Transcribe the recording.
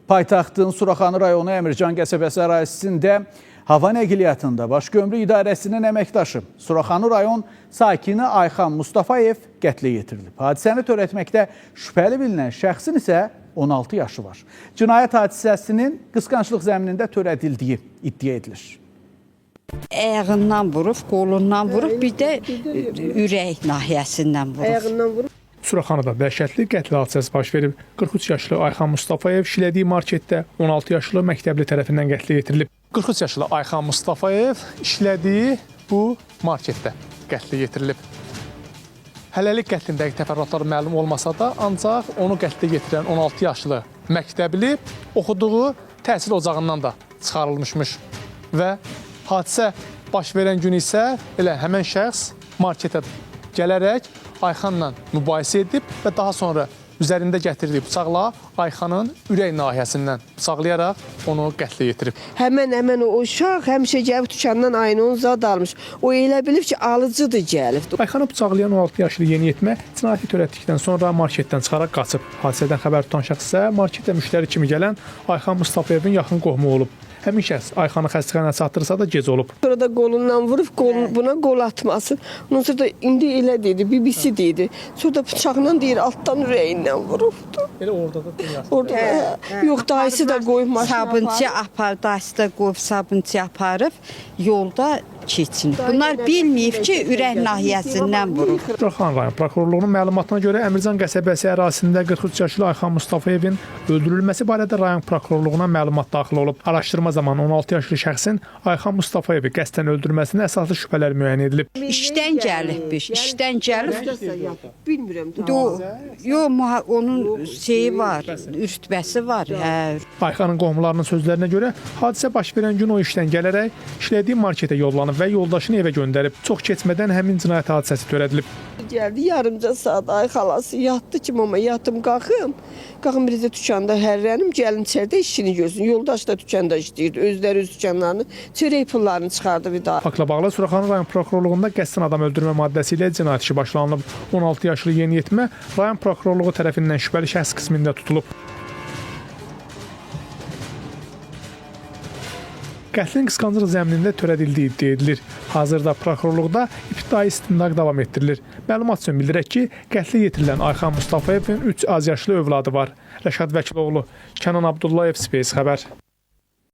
Paytaxtın Suraxanı rayonu Əmircan qəsəbəsi ərazisində hava nəqliyyatında Baş Gömrük İdarəsinin əməkdaşı Suraxanı rayon sakini Ayxan Mustafayev qətlə yetirilib. Hadisəni törətməkdə şübhəli bilinən şəxsin isə 16 yaşı var. Cinayət hadisəsinin qısqanclıq zəminində törədildiyi iddia edilir. Ayağından vurub, qolundan vurub, bir də ürək nahiyəsindən vurub. Suraxanıda dəhşətli qətl hadisəsi baş verib. 43 yaşlı Ayxan Mustafayev işlədiyi marketdə 16 yaşlı məktəbli tərəfindən qətlə yetirilib. 43 yaşlı Ayxan Mustafayev işlədiyi bu marketdə qətlə yetirilib. Hələlik qətlin dəqiq təfərrüatları məlum olmasa da, ancaq onu qətlə yetirən 16 yaşlı məktəbli oxuduğu təhsil ocağından da çıxarılmışmış. Və hadisə baş verən gün isə elə həmən şəxs marketə gələrək Ayxanla mübahisə edib və daha sonra üzərində gətirdiyi bıçaqla Ayxanın ürək nahiyəsindən bıçaqlayaraq onu qətlə yetirib. Həmən o uşaq həmişə gəlib dükandan ayını zad almış. O elə bilib ki, alıcıdır gəlib. Ayxanı bıçaqlayan 16 yaşlı yeniyetmə cinayəti törətdikdən sonra marketdən çıxaraq qaçıb. Hadisədən xəbər tutan şəxs isə marketdə müştəri kimi gələn Ayxan Mustafayevin yaxın qohumu olub. Həmin şəxs Ayxanı xəstəxanaya çatdırsa da gec olub. Sonra da qolundan vurub, buna qol atmasın. Ondan sonra da indi elə dedi, BBC dedi. Sonra da bıçaqla deyir, altdan ürəyindən vurubdu. Elə orada da dünyası. Orada yox, dayısı da qoyub maşına. Sabunçu aparıb, dayısı da qoyub sabunçu aparıb, yolda keçin. Bunlar bilməyib ki, ürək nahiyəsindən vurub. Suraxanı rayon prokurorluğunun məlumatına görə Əmircan qəsəbəsi ərazisində 43 yaşlı Ayxan Mustafayevin öldürülməsi barədə rayon prokurorluğuna məlumat daxil olub. Araşdırma zamanı 16 yaşlı şəxsin Ayxan Mustafayevi qəsdən öldürməsində əsaslı şübhələr müəyyən edilib. İşdən gəlibmiş, işdən gəlib. Bilmirəm. Yox, onun şeyi var, rütbəsi var. Ayxanın qohumlarının sözlərinə görə hadisə baş verən gün o işdən gələrək işlədiyi marketə yollanıb və yoldaşını evə göndərib. Çox keçmədən həmin cinayət hadisəsi törədilib. Gəldi yarımca saat, ay xalası yatdı ki, mama yatım, qalxım. Qalxım bir də dükkanda hərrənim, gəlin içəridə işini görsün. Yoldaş da dükkanda işləyirdi, özləri öz dükkanlarını, çörək pullarını çıxardı bir daha. Faktla bağlı Suraxanı rayon prokurorluğunda qəsdən adam öldürmə maddəsi ilə cinayət işi başlanılıb. 16 yaşlı yeniyetmə rayon prokurorluğu tərəfindən şübhəli şəxs qismində tutulub. Qətlin qısqanclıq zəminində törədildiyi iddia edilir. Hazırda prokurorluqda ibtidai istintaq davam etdirilir. Məlumat üçün bildirək ki, qətlə yetirilən Ayxan Mustafayevin 3 azyaşlı övladı var. Rəşad Vəkiloğlu, Kənan Abdullayev, Space xəbər.